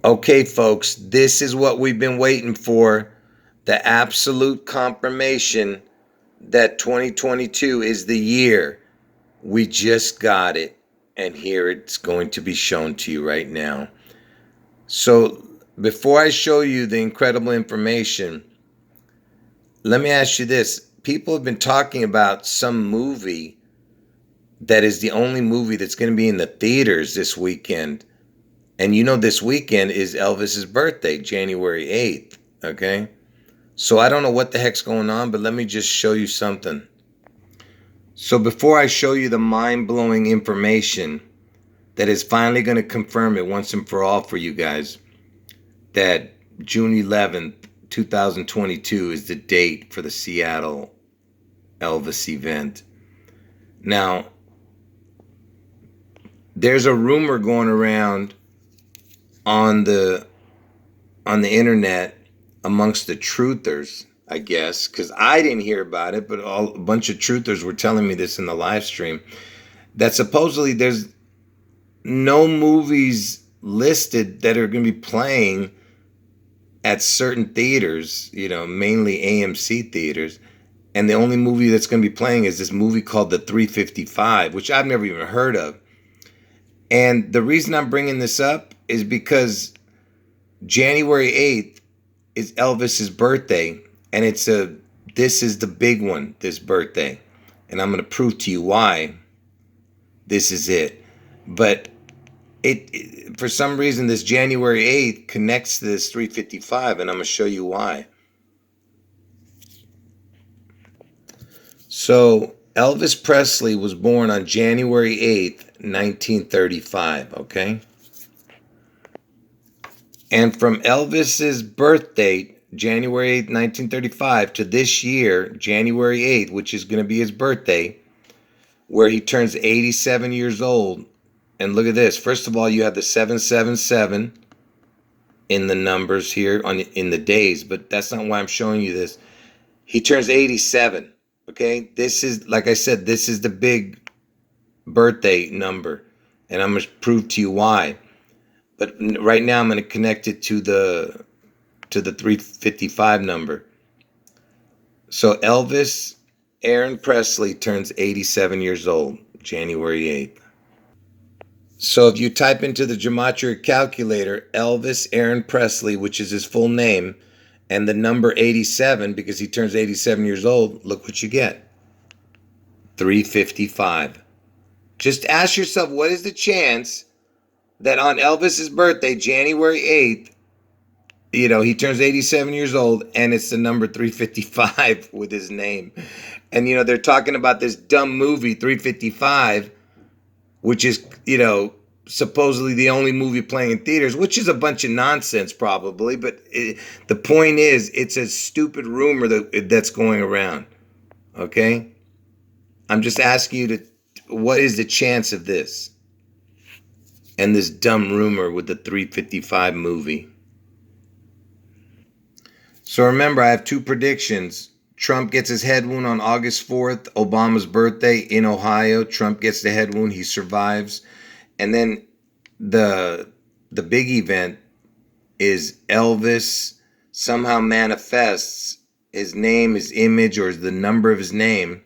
Okay, folks, this is what we've been waiting for. The absolute confirmation that 2022 is the year. We just got it, and here it's going to be shown to you right now. So, before I show you the incredible information, let me ask you this. People have been talking about some movie that is the only movie that's going to be in the theaters this weekend. And you know, this weekend is Elvis's birthday, January 8th. Okay? So I don't know what the heck's going on, but let me just show you something. So before I show you the mind-blowing information that is finally going to confirm it once and for all for you guys, that June 11th, 2022 is the date for the Seattle Elvis event. Now, there's a rumor going around on the internet amongst the truthers, I guess, because I didn't hear about it, but a bunch of truthers were telling me this in the live stream, that supposedly there's no movies listed that are going to be playing at certain theaters, mainly AMC theaters. And the only movie that's going to be playing is this movie called The 355, which I've never even heard of. And the reason I'm bringing this up is because January 8th is Elvis's birthday, and this is the big one, this birthday. And I'm going to prove to you why this is it. But it for some reason, this January 8th connects to this 355, and I'm going to show you why. So Elvis Presley was born on January 8th, 1935, okay? And from Elvis's birth date, January 8th, 1935, to this year, January 8th, which is going to be his birthday, where he turns 87 years old. And look at this. First of all, you have the 777 in the numbers here in the days, but that's not why I'm showing you this. He turns 87, okay? This is, like I said, this is the big birthday number, and I'm going to prove to you why. But right now I'm going to connect it to the 355 number. So Elvis Aaron Presley turns 87 years old, January 8th. So if you type into the gematria calculator Elvis Aaron Presley, which is his full name, and the number 87, because he turns 87 years old, look what you get. 355. Just ask yourself, what is the chance that on Elvis's birthday, January 8th, he turns 87 years old, and it's the number 355 with his name. And, they're talking about this dumb movie, 355, which is, supposedly the only movie playing in theaters, which is a bunch of nonsense probably. But the point is, it's a stupid rumor that's going around. Okay? I'm just asking you what is the chance of this? And this dumb rumor with the 355 movie. So remember, I have two predictions. Trump gets his head wound on August 4th, Obama's birthday in Ohio. Trump gets the head wound, he survives. And then the big event is Elvis somehow manifests his name, his image, or the number of his name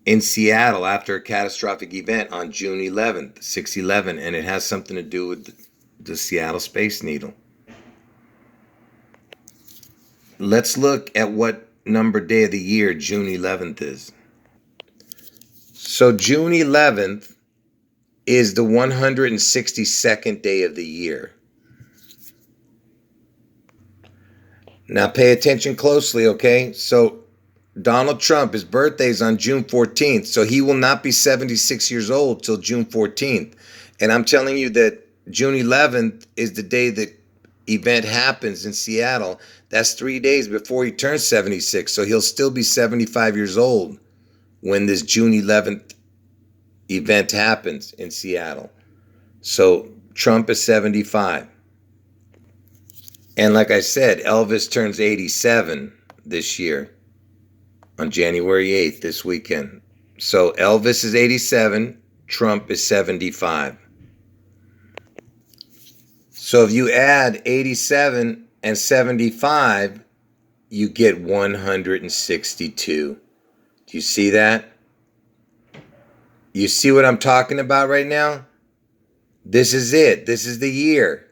in Seattle after a catastrophic event on June 11th, 6/11, and it has something to do with the Seattle Space Needle. Let's look at what number day of the year June 11th is. So June 11th is the 162nd day of the year. Now pay attention closely, okay? So Donald Trump, his birthday is on June 14th, so he will not be 76 years old till June 14th. And I'm telling you that June 11th is the day the event happens in Seattle. That's 3 days before he turns 76, so he'll still be 75 years old when this June 11th event happens in Seattle. So Trump is 75. And like I said, Elvis turns 87 this year on January 8th, this weekend. So Elvis is 87, Trump is 75. So if you add 87 and 75, you get 162. Do you see that? You see what I'm talking about right now? This is it. This is the year.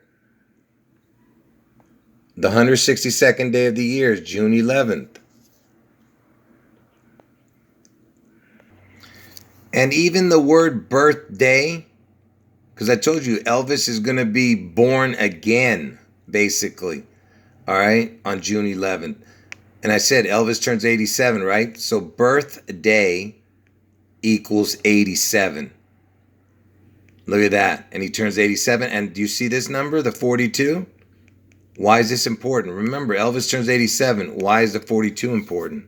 The 162nd day of the year is June 11th. And even the word birthday, because I told you Elvis is going to be born again, basically, all right, on June 11th. And I said Elvis turns 87, right? So birthday equals 87. Look at that. And he turns 87. And do you see this number, the 42? Why is this important? Remember, Elvis turns 87. Why is the 42 important?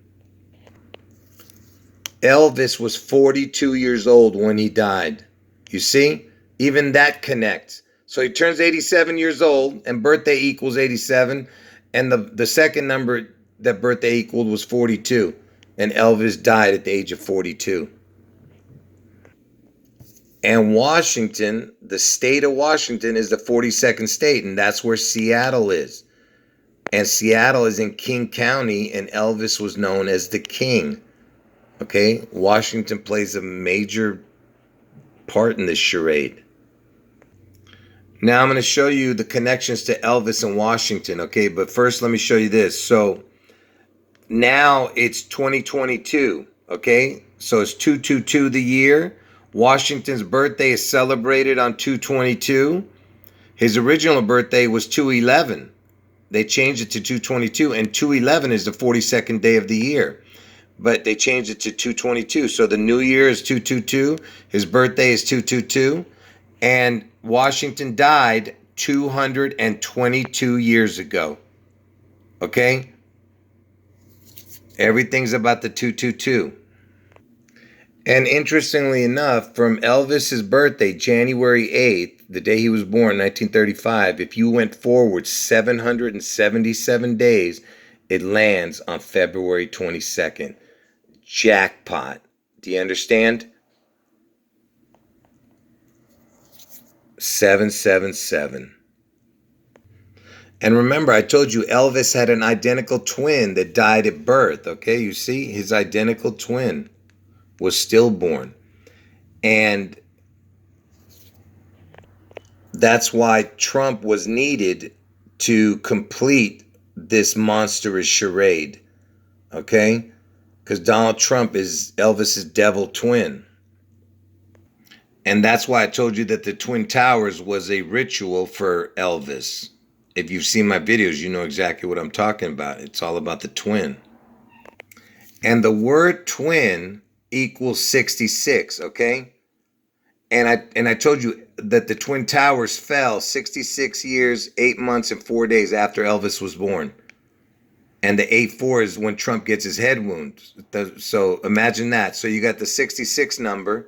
Elvis was 42 years old when he died. You see? Even that connects. So he turns 87 years old, and birthday equals 87. And the second number that birthday equaled was 42. And Elvis died at the age of 42. And Washington, the state of Washington, is the 42nd state, and that's where Seattle is. And Seattle is in King County, and Elvis was known as the King. Okay? Washington plays a major part in this charade. Now I'm going to show you the connections to Elvis and Washington, okay? But first, let me show you this. So now it's 2022, okay? So it's 222 the year. Washington's birthday is celebrated on 222. His original birthday was 211. They changed it to 222, and 211 is the 42nd day of the year. But they changed it to 222. So the new year is 222. His birthday is 222. And Washington died 222 years ago. Okay? Everything's about the 222. And interestingly enough, from Elvis's birthday, January 8th, the day he was born, 1935, if you went forward 777 days, it lands on February 22nd. Jackpot. Do you understand? 777. And remember, I told you Elvis had an identical twin that died at birth. Okay, you see? His identical twin was stillborn. And that's why Trump was needed to complete this monstrous charade. Okay? Because Donald Trump is Elvis's devil twin. And that's why I told you that the Twin Towers was a ritual for Elvis. If you've seen my videos, you know exactly what I'm talking about. It's all about the twin. And the word twin equals 66, okay? And I told you that the Twin Towers fell 66 years, 8 months, and 4 days after Elvis was born. And the 8-4 is when Trump gets his head wound. So imagine that. So you got the 66 number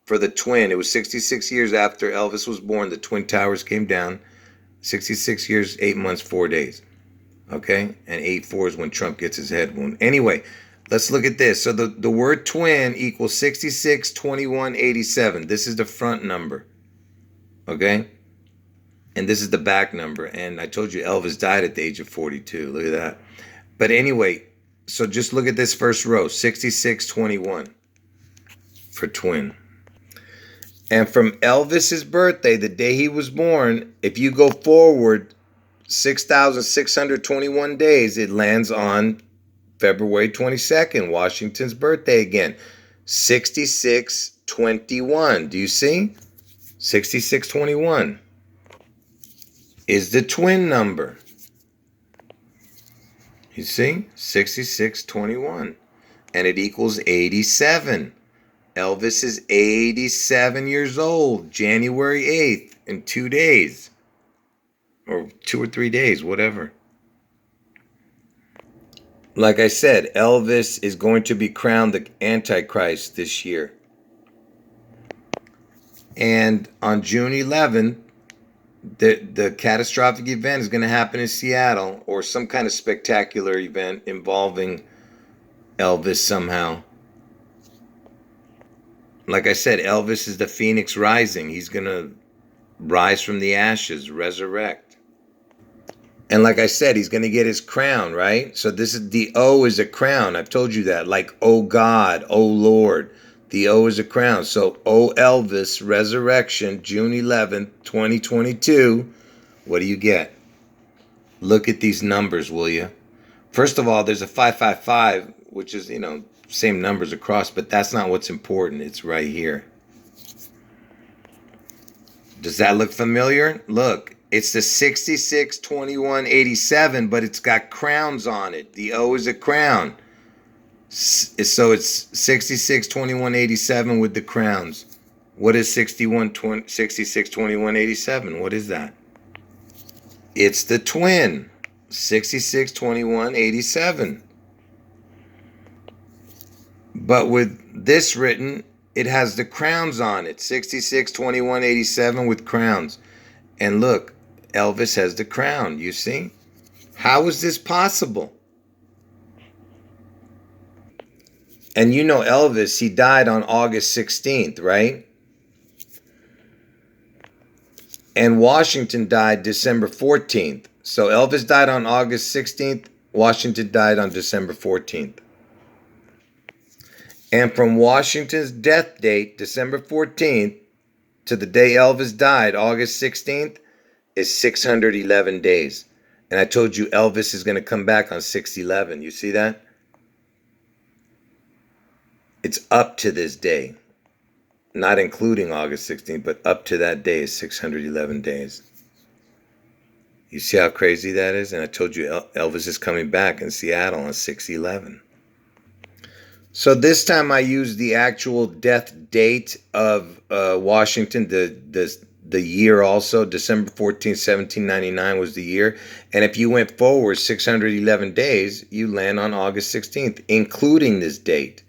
for the twin. It was 66 years after Elvis was born. The Twin Towers came down. 66 years, 8 months, 4 days. Okay? And 8-4 is when Trump gets his head wound. Anyway, let's look at this. So the word twin equals 66, 21, 87. This is the front number. Okay? And this is the back number. And I told you Elvis died at the age of 42. Look at that. But anyway, so just look at this first row. 66, 21 for twin. And from Elvis's birthday, the day he was born, if you go forward 6,621 days, it lands on February 22nd, Washington's birthday again. 6621. Do you see? 6621 is the twin number. You see? 6621. And it equals 87. Elvis is 87 years old, January 8th, in 2 days. Or 2 or 3 days, whatever. Like I said, Elvis is going to be crowned the Antichrist this year. And on June 11th, the catastrophic event is going to happen in Seattle, or some kind of spectacular event involving Elvis somehow. Like I said, Elvis is the Phoenix Rising. He's going to rise from the ashes, resurrect. And like I said, he's going to get his crown, right? So this is the O is a crown. I've told you that. Like, oh God, oh Lord. The O is a crown. So, O Elvis, resurrection, June 11th, 2022. What do you get? Look at these numbers, will you? First of all, there's a 555, which is, same numbers across, but that's not what's important. It's right here. Does that look familiar? Look, it's the 662187, but it's got crowns on it. The O is a crown. So it's 662187 with the crowns. What is 662187? What is that? It's the twin. 662187. But with this written, it has the crowns on it. 662187 with crowns. And look, Elvis has the crown, you see? How is this possible? And you know Elvis, he died on August 16th, right? And Washington died December 14th. So Elvis died on August 16th. Washington died on December 14th. And from Washington's death date, December 14th, to the day Elvis died, August 16th, is 611 days. And I told you Elvis is going to come back on 6/11. You see that? It's up to this day. Not including August 16th, but up to that day is 611 days. You see how crazy that is? And I told you Elvis is coming back in Seattle on 6/11. So this time I used the actual death date of Washington, the year also. December 14th, 1799 was the year. And if you went forward 611 days, you land on August 16th, including this date.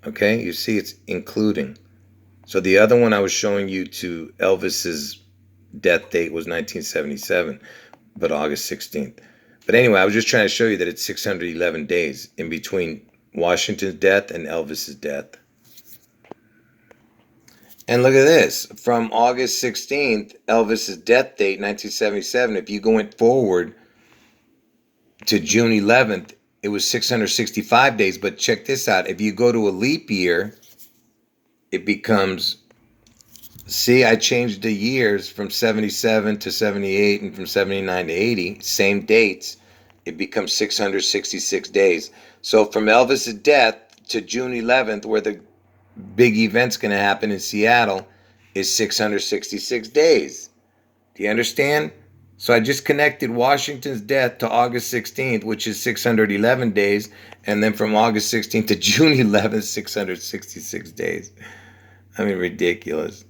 Okay, you see it's including. So the other one I was showing you to Elvis's death date was 1977, but August 16th. But anyway, I was just trying to show you that it's 611 days in between Washington's death and Elvis's death. And look at this. From August 16th, Elvis's death date, 1977, if you went forward to June 11th, it was 665 days. But check this out. If you go to a leap year, it becomes, see, I changed the years from 77 to 78 and from 79 to 80, same dates. It becomes 666 days. So from Elvis's death to June 11th, where the big event's going to happen in Seattle, is 666 days. Do you understand? So I just connected Washington's death to August 16th, which is 611 days, and then from August 16th to June 11th, 666 days. I mean, ridiculous.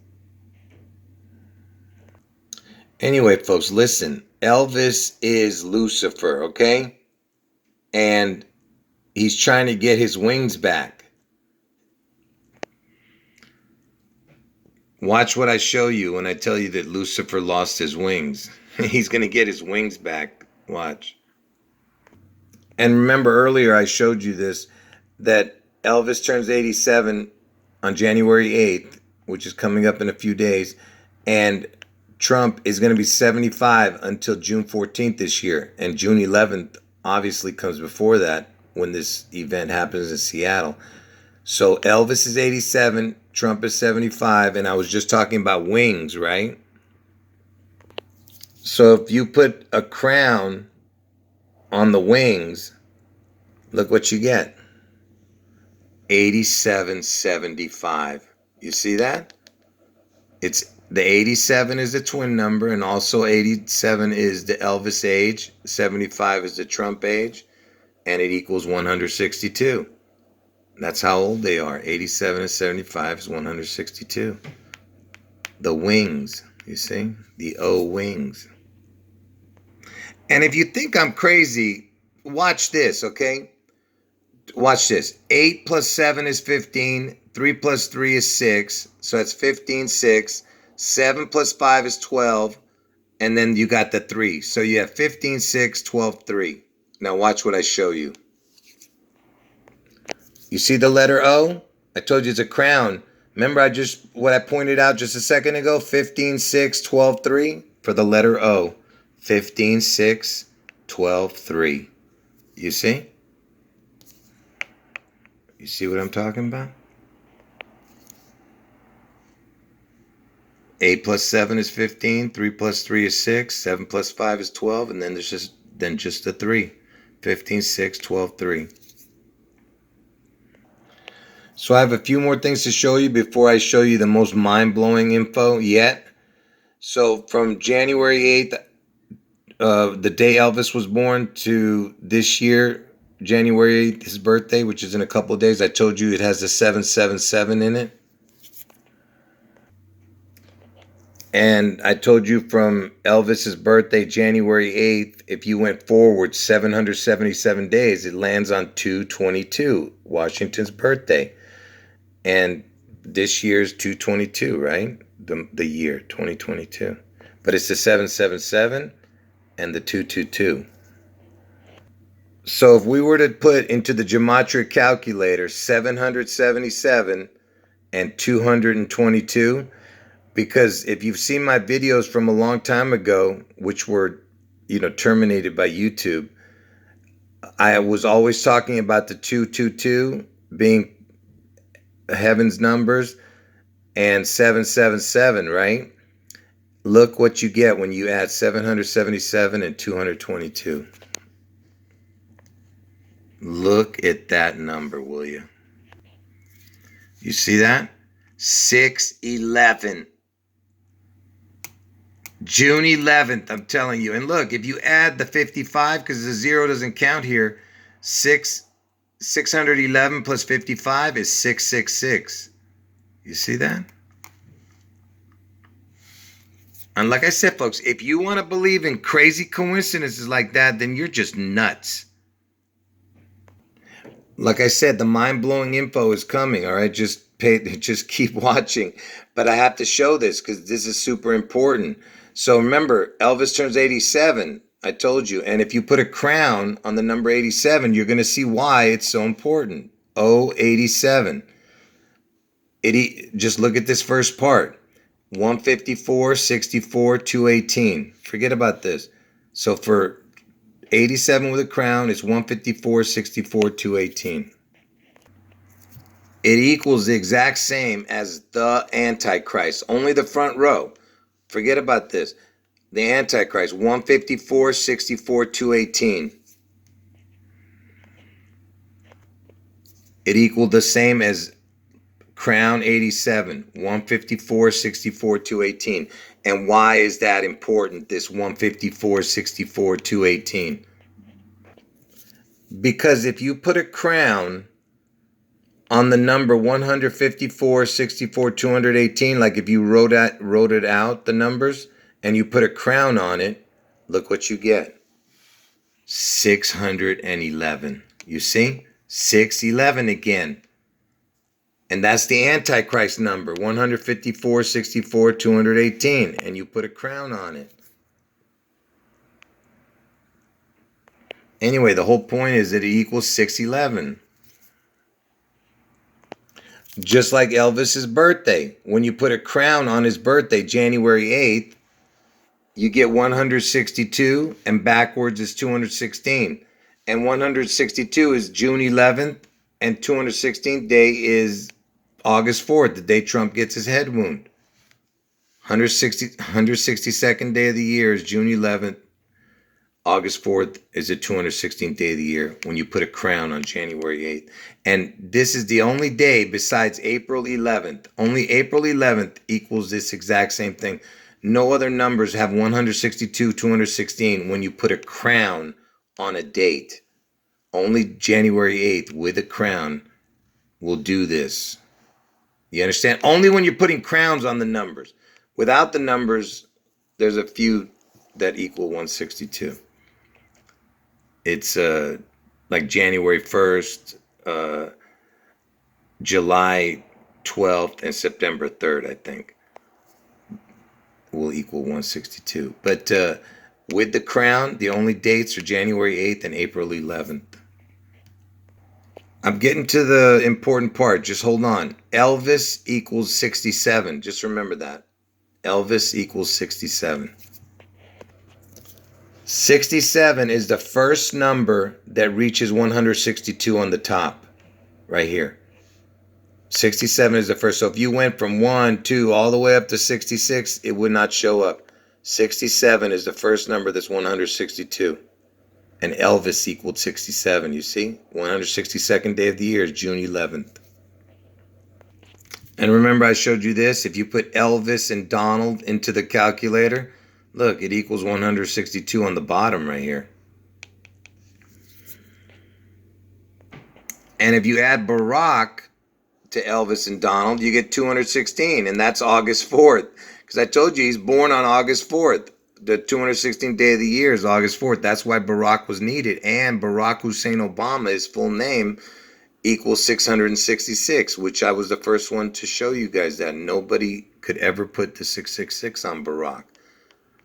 Anyway, folks, listen. Elvis is Lucifer, okay? And he's trying to get his wings back. Watch what I show you when I tell you that Lucifer lost his wings. He's going to get his wings back. Watch. And remember earlier I showed you this, that Elvis turns 87 on January 8th, which is coming up in a few days, and Trump is going to be 75 until June 14th this year. And June 11th obviously comes before that when this event happens in Seattle. So Elvis is 87, Trump is 75, and I was just talking about wings, right? So if you put a crown on the wings, look what you get. 8775. You see that? It's the 87 is the twin number, and also 87 is the Elvis age, 75 is the Trump age, and it equals 162. That's how old they are. 87 and 75 is 162. The wings, you see? The O wings. And if you think I'm crazy, watch this, okay? Watch this. 8 plus 7 is 15. 3 plus 3 is 6. So that's 15, 6. 7 plus 5 is 12. And then you got the 3. So you have 15, 6, 12, 3. Now watch what I show you. You see the letter O? I told you it's a crown. Remember what I pointed out just a second ago? 15, 6, 12, 3 for the letter O. 15, 6, 12, 3. You see? You see what I'm talking about? 8 plus 7 is 15, 3 plus 3 is 6, 7 plus 5 is 12, and then there's just the 3. 15, 6, 12, 3. So I have a few more things to show you before I show you the most mind-blowing info yet. So from January 8th, the day Elvis was born, to this year, January 8th, his birthday, which is in a couple of days, I told you it has the 777 in it. And I told you from Elvis's birthday, January 8th, if you went forward 777 days, it lands on 2/22, Washington's birthday. And this year's 2/22, right? The year 2022. But it's the 777 and the 2/22. So if we were to put into the gematria calculator 777 and 222, because if you've seen my videos from a long time ago, which were, terminated by YouTube, I was always talking about the 222 being heaven's numbers and 777, right? Look what you get when you add 777 and 222. Look at that number, will you? You see that? 611. June 11th, I'm telling you. And look, if you add the 55, because the 0 doesn't count here, 611 plus 55 is 666. You see that? And like I said, folks, if you want to believe in crazy coincidences like that, then you're just nuts. Like I said, the mind-blowing info is coming, all right? Just keep watching. But I have to show this because this is super important. So remember, Elvis turns 87, I told you. And if you put a crown on the number 87, you're going to see why it's so important. 087. Just look at this first part. 154, 64, 218. Forget about this. So for 87 with a crown, it's 154, 64, 218. It equals the exact same as the Antichrist, only the front row. Forget about this. The Antichrist, 154, 64, 218. It equaled the same as crown 87, 154, 64, 218. And why is that important, this 154, 64, 218? Because if you put a crown on the number 154, 64, 218, like if you wrote it out, the numbers, and you put a crown on it, look what you get. 611. You see? 611 again. And that's the Antichrist number, 154, 64, 218. And you put a crown on it. Anyway, the whole point is that it equals 611. Just like Elvis's birthday. When you put a crown on his birthday, January 8th, you get 162, and backwards is 216. And 162 is June 11th, and 216th day is August 4th, the day Trump gets his head wound. 162nd day of the year is June 11th. August 4th is the 216th day of the year when you put a crown on January 8th. And this is the only day besides April 11th. Only April 11th equals this exact same thing. No other numbers have 162, 216 when you put a crown on a date. Only January 8th with a crown will do this. You understand? Only when you're putting crowns on the numbers. Without the numbers, there's a few that equal 162. It's like January 1st, July 12th, and September 3rd, I think, will equal 162. But with the crown, the only dates are January 8th and April 11th. I'm getting to the important part. Just hold on. ELVIS equals 67. Just remember that. ELVIS equals 67. 67 is the first number that reaches 162 on the top. Right here. 67 is the first. So if you went from 1, 2, all the way up to 66, it would not show up. 67 is the first number that's 162. And ELVIS equaled 67, you see? 162nd day of the year is June 11th. And remember I showed you this? If you put Elvis and Donald into the calculator, look, it equals 162 on the bottom right here. And if you add Barack to Elvis and Donald, you get 216, and that's August 4th. Because I told you he's born on August 4th. The 216th day of the year is August 4th. That's why Barack was needed. And Barack Hussein Obama, his full name, equals 666, which I was the first one to show you guys that. Nobody could ever put the 666 on Barack.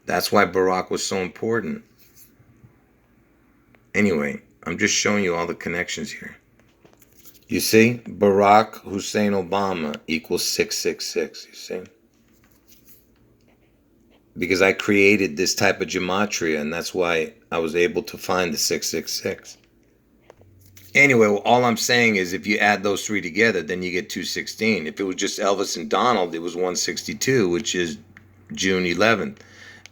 That's why Barack was so important. Anyway, I'm just showing you all the connections here. You see? Barack Hussein Obama equals 666. You see? Because I created this type of gematria, and that's why I was able to find the 666. Anyway, well, all I'm saying is if you add those three together, then you get 216. If it was just Elvis and Donald, it was 162, which is June 11th.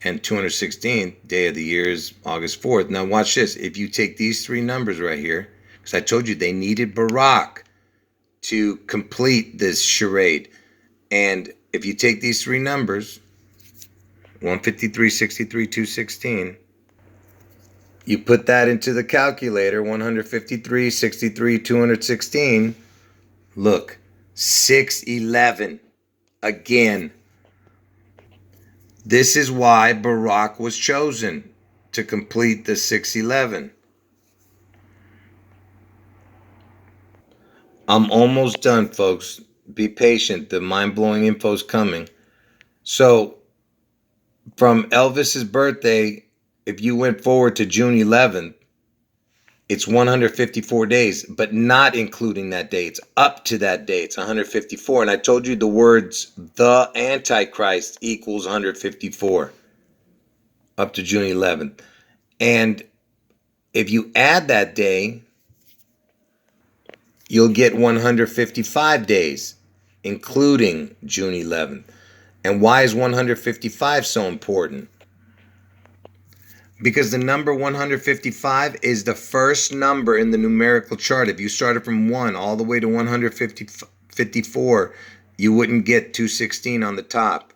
And 216th day of the year is August 4th. Now watch this. If you take these three numbers right here, because I told you they needed Barack to complete this charade. And if you take these three numbers, 153, 63, 216, you put that into the calculator, 153, 63, 216, look, 611, again. This is why Barack was chosen, to complete the 611. I'm almost done, folks. Be patient. The mind-blowing info is coming. So, from Elvis's birthday, if you went forward to June 11th, it's 154 days, but not including that day. It's up to that day. It's 154. And I told you the words, the Antichrist equals 154, up to June 11th. And if you add that day, you'll get 155 days, including June 11th. And why is 155 so important? Because the number 155 is the first number in the numerical chart. If you started from 1 all the way to 154, you wouldn't get 216 on the top.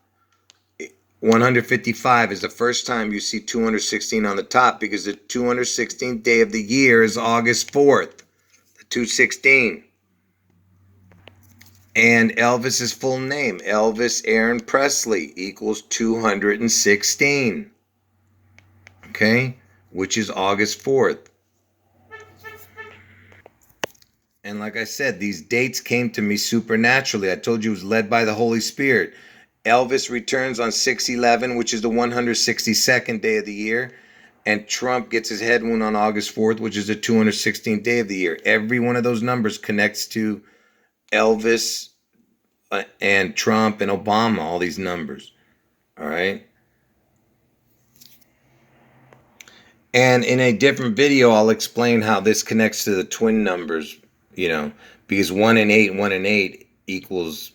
155 is the first time you see 216 on the top, because the 216th day of the year is August 4th, the 216. And Elvis's full name, Elvis Aaron Presley, equals 216. Okay, which is August 4th. And like I said, these dates came to me supernaturally. I told you it was led by the Holy Spirit. Elvis returns on 6/11, which is the 162nd day of the year. And Trump gets his head wound on August 4th, which is the 216th day of the year. Every one of those numbers connects to Elvis and Trump and Obama, all these numbers. All right. And in a different video, I'll explain how this connects to the twin numbers, because 1 and 8 equals,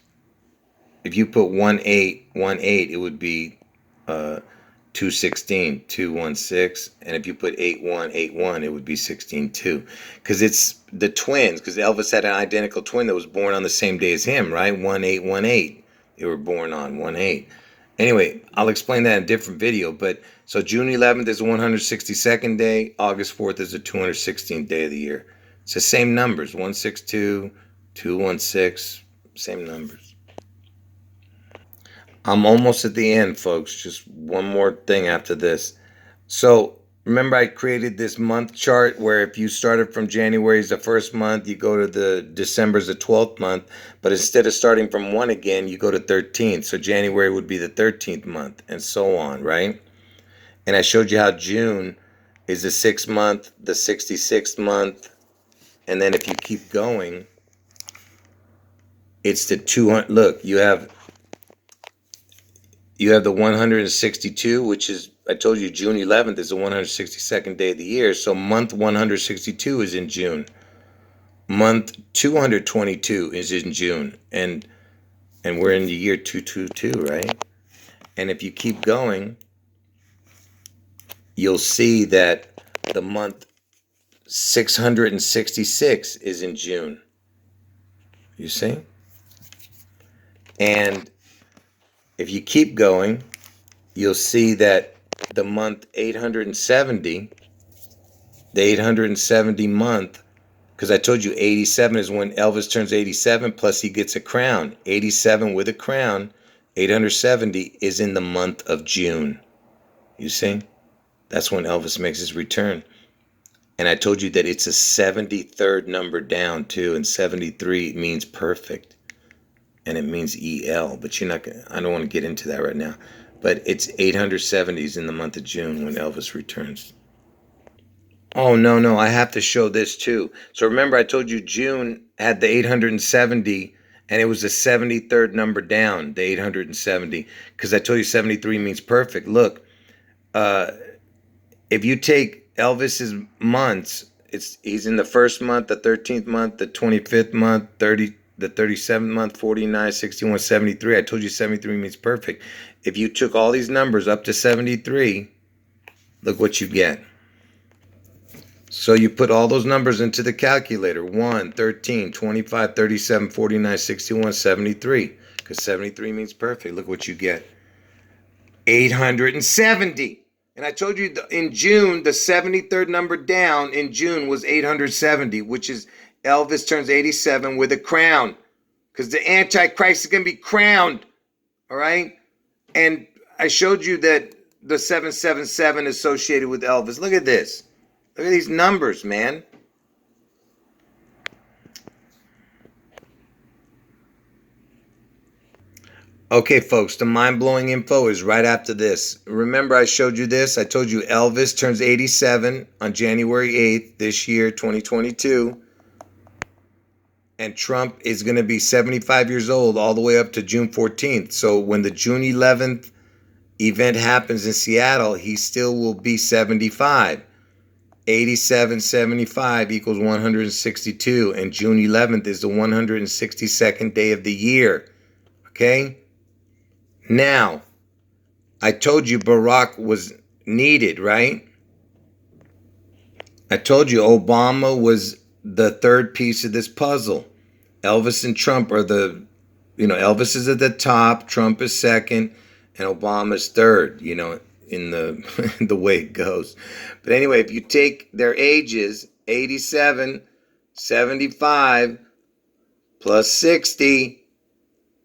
if you put 1, 8, 1, 8, it would be 216, 216. And if you put 8, 1, 8, 1, it would be 16, 2. Because it's the twins, because Elvis had an identical twin that was born on the same day as him, right? 1, 8, 1, 8. They were born on 1, 8. Anyway, I'll explain that in a different video. But so June 11th is the 162nd day. August 4th is the 216th day of the year. It's the same numbers, 162, 216, same numbers. I'm almost at the end, folks. Just one more thing after this. So remember I created this month chart where if you started from January is the first month, you go to the December is the 12th month. But instead of starting from 1 again, you go to 13th. So January would be the 13th month and so on, right? And I showed you how June is the 6th month, the 66th month, And then if you keep going, it's the 200. Look, you have the 162, which is, I told you, June 11th is the 162nd day of the year. So month 162 is in June. Month 222 is in June. And we're in the year 222, right? And if you keep going, you'll see that the month 666 is in June. You see? And if you keep going, you'll see that the month 870, the 870 month, because I told you 87 is when Elvis turns 87, plus he gets a crown. 87 with a crown, 870 is in the month of June. You see? That's when Elvis makes his return. And I told you that it's a 73rd number down too, and 73 means perfect. And it means EL, but you're not gonna, I don't want to get into that right now. But it's 870s in the month of June when Elvis returns. Oh, no, I have to show this too. So remember, I told you June had the 870, and it was the 73rd number down, the 870, because I told you 73 means perfect. Look, if you take Elvis's months, he's in the first month, the 13th month, the 25th month, the 37th month, 49, 61, 73. I told you 73 means perfect. If you took all these numbers up to 73, look what you get. So you put all those numbers into the calculator. 1, 13, 25, 37, 49, 61, 73. Because 73 means perfect. Look what you get. 870. And I told you in June, the 73rd number down in June was 870, which is Elvis turns 87 with a crown. Because the Antichrist is going to be crowned. All right? And I showed you that the 777 associated with Elvis. Look at this. Look at these numbers, man. Okay, folks, the mind-blowing info is right after this. Remember I showed you this? I told you Elvis turns 87 on January 8th this year, 2022. And Trump is going to be 75 years old all the way up to June 14th. So when the June 11th event happens in Seattle, he still will be 75. 87, 75 equals 162. And June 11th is the 162nd day of the year. Okay? Now, I told you Barack was needed, right? I told you Obama was the third piece of this puzzle. Elvis and Trump are Elvis is at the top, Trump is second, and Obama's third, in the the way it goes. But anyway, if you take their ages, 87, 75, plus 60,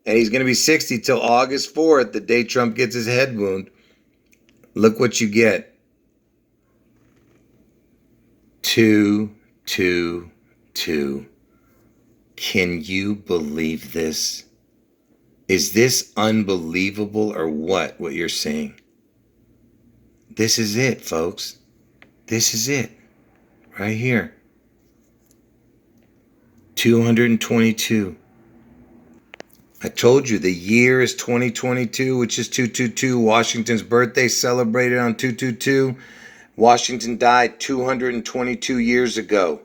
and he's going to be 60 till August 4th, the day Trump gets his head wound. Look what you get. 2, 2, 2. Can you believe this? Is this unbelievable or what you're saying? This is it, folks. This is it. Right here. 222. I told you the year is 2022, which is 222. Washington's birthday celebrated on 222. Washington died 222 years ago.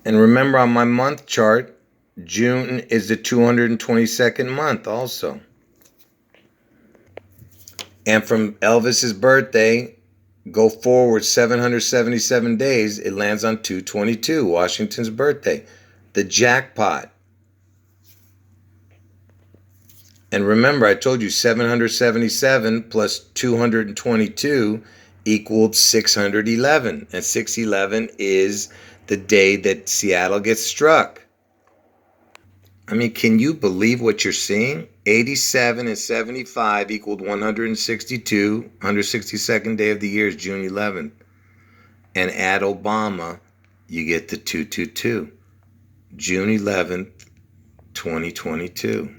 And remember on my month chart, June is the 222nd month also. And from Elvis's birthday, go forward 777 days, it lands on 222, Washington's birthday. The jackpot. And remember, I told you 777 plus 222 equaled 611. And 611 is the day that Seattle gets struck. I mean, can you believe what you're seeing? 87 and 75 equaled 162. 162nd day of the year is June 11th. And add Obama, you get the 222. June 11th, 2022.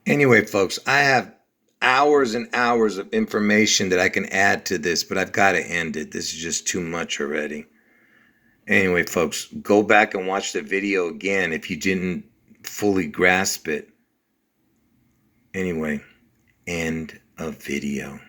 Anyway, folks, I hours and hours of information that I can add to this, but I've got to end it. This is just too much already. Anyway, folks, go back and watch the video again if you didn't fully grasp it. Anyway, end of video.